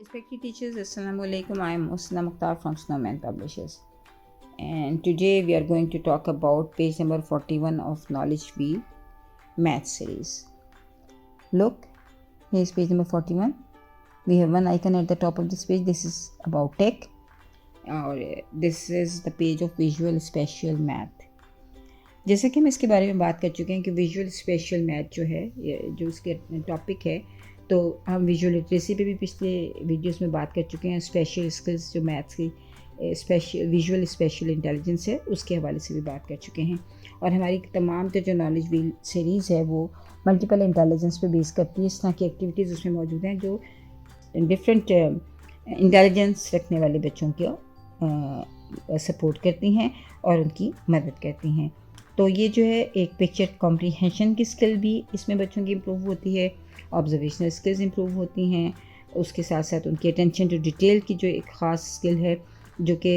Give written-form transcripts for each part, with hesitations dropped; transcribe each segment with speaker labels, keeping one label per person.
Speaker 1: Respected teachers, Assalamu alaikum. I am Usna Mukhtar from Snowman Publishers. And today we are going to talk about page number 41 of Knowledge Wheel Math series. Look, here is page number 41. We have one icon at the top of this page. This is about tech. और this is the page of Visual Spatial Math. जैसे कि हम इसके बारे में बात कर चुके हैं कि विजुअल स्पेशल मैथ जो है जो उसके टॉपिक है, तो हम विजुअल लिटरेसी पे भी पिछले वीडियोस में बात कर चुके हैं। स्पेशल स्किल्स जो मैथ्स की स्पेशल विजुअल स्पेशल इंटेलिजेंस है उसके हवाले से भी बात कर चुके हैं। और हमारी तमाम जो नॉलेज व्हील सीरीज़ है वो मल्टीपल इंटेलिजेंस पे बेस करती है। इस तरह की एक्टिविटीज़ उसमें मौजूद हैं जो डिफरेंट इंटेलिजेंस रखने वाले बच्चों को सपोर्ट करती हैं और उनकी मदद करती हैं। तो ये जो है एक पिक्चर कॉम्प्रीहेंशन की स्किल भी इसमें बच्चों की इम्प्रूव होती है, ऑब्जर्वेशनल स्किल्स इम्प्रूव होती हैं, उसके साथ साथ उनकी अटेंशन टू डिटेल की जो एक ख़ास स्किल है जो कि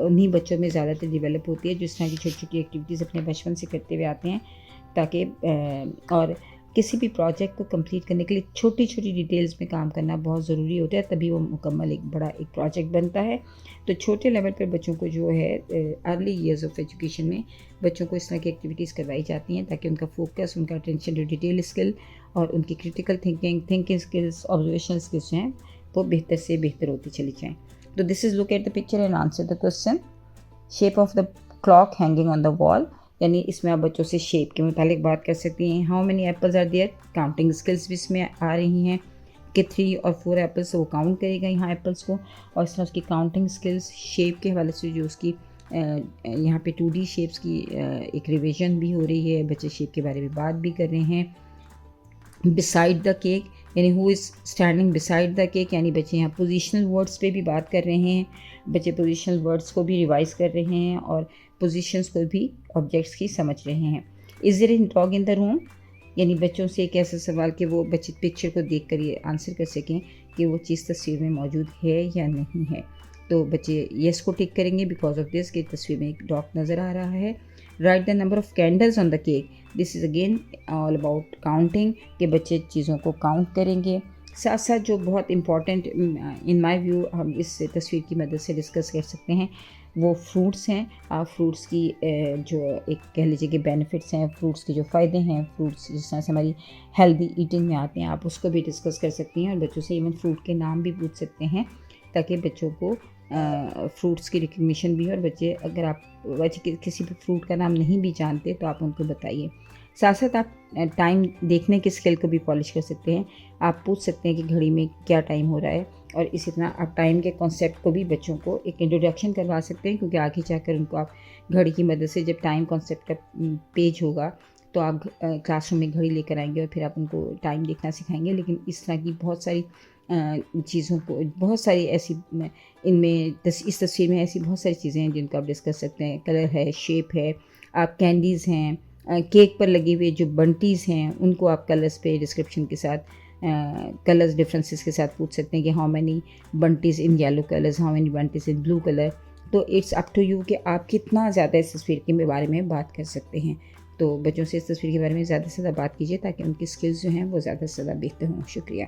Speaker 1: उन्हीं बच्चों में ज़्यादातर डेवलप होती है जिस तरह की छोटी छोटी एक्टिविटीज़ अपने बचपन से करते हुए आते हैं, ताकि और किसी भी प्रोजेक्ट को कंप्लीट करने के लिए छोटी छोटी डिटेल्स में काम करना बहुत ज़रूरी होता है, तभी वो मुकम्मल एक बड़ा एक प्रोजेक्ट बनता है। तो छोटे लेवल पर बच्चों को जो है अर्ली ईयर्स ऑफ एजुकेशन में बच्चों को इस तरह की एक्टिविटीज़ करवाई जाती हैं ताकि उनका फोकस, उनका अटेंशन टू डिटेल स्किल और उनकी critical thinking skills, observational skills जो हैं वो बेहतर से बेहतर होती चली जाएँ। तो this is look at the picture and answer the question. Shape of the clock hanging on the wall, यानी इसमें आप बच्चों से शेप के मुतालिक बात कर सकती हैं। How many apples are there, counting skills भी इसमें आ रही हैं कि 3 और 4 एप्पल्स, वो काउंट करेगा यहाँ एप्पल्स को, और इस तरह उसकी काउंटिंग स्किल्स शेप के हवाले से जो उसकी यहाँ पे 2D शेप्स की एक रिवीजन भी हो रही है। बच्चे शेप के बारे में बात भी कर रहे हैं। बिसाइड द केक, यानी who is standing beside the cake, यानी बच्चे यहाँ पोजिशनल वर्ड्स पे भी बात कर रहे हैं। बच्चे पोजिशनल वर्ड्स को भी रिवाइज कर रहे हैं और पोजीशंस को भी ऑब्जेक्ट्स की समझ रहे हैं। Is there any dog in the room, यानी बच्चों से एक ऐसा सवाल कि वो बच्चे पिक्चर को देख कर ये आंसर कर सकें कि वो चीज़ तस्वीर में मौजूद है या नहीं है। तो बच्चे येस को टिक करेंगे बिकॉज ऑफ दिस कि तस्वीर में एक डॉग नज़र आ रहा है। Right the number of candles on the cake, this is again all about counting कि बच्चे चीज़ों को काउंट करेंगे। साथ साथ जो बहुत इम्पॉर्टेंट इन माय व्यू हम इस तस्वीर की मदद से डिस्कस कर सकते हैं वो फ्रूट्स हैं। आप फ्रूट्स की जो एक कह लीजिए कि बेनिफिट्स हैं, फ्रूट्स के जो फ़ायदे हैं, फ्रूट्स जिस तरह से हमारी हेल्दी ईटिंग में आते हैं, आप उसको भी डिस्कस कर सकती हैं और बच्चों से इवन फ्रूट के नाम भी पूछ सकते हैं ताकि बच्चों को फ्रूट्स की रिकग्निशन भी हो। और बच्चे अगर आप बच्चे किसी भी फ्रूट का नाम नहीं भी जानते तो आप उनको बताइए। साथ साथ आप टाइम देखने की स्किल को भी पॉलिश कर सकते हैं। आप पूछ सकते हैं कि घड़ी में क्या टाइम हो रहा है, और इसी तरह आप टाइम के कॉन्सेप्ट को भी बच्चों को एक इंट्रोडक्शन करवा सकते हैं, क्योंकि आगे जाकर उनको आप घड़ी की मदद से जब टाइम कॉन्सेप्ट का पेज होगा तो आप क्लासरूम में घड़ी लेकर आएंगे और फिर आप उनको टाइम देखना सिखाएंगे। लेकिन इस तरह की बहुत सारी चीज़ों को, बहुत सारी ऐसी इनमें इस तस्वीर में ऐसी बहुत सारी चीज़ें हैं जिनको आप डिस्कस सकते हैं। कलर है, शेप है, आप कैंडीज़ हैं, केक पर लगे हुए जो बंटीज़ हैं उनको आप कलर्स पे डिस्क्रिप्शन के साथ कलर्स डिफरेंसेस के साथ पूछ सकते हैं कि how many bunties in yellow colours, how many bunties in blue colour. तो इट्स अप टू यू कि आप कितना ज़्यादा इस तस्वीर के बारे में बात कर सकते हैं। तो बच्चों से इस तस्वीर के बारे में ज़्यादा से ज़्यादा बात कीजिए ताकि उनकी स्किल्स जो हैं वो ज़्यादा से ज़्यादा बेहतर हों। शुक्रिया।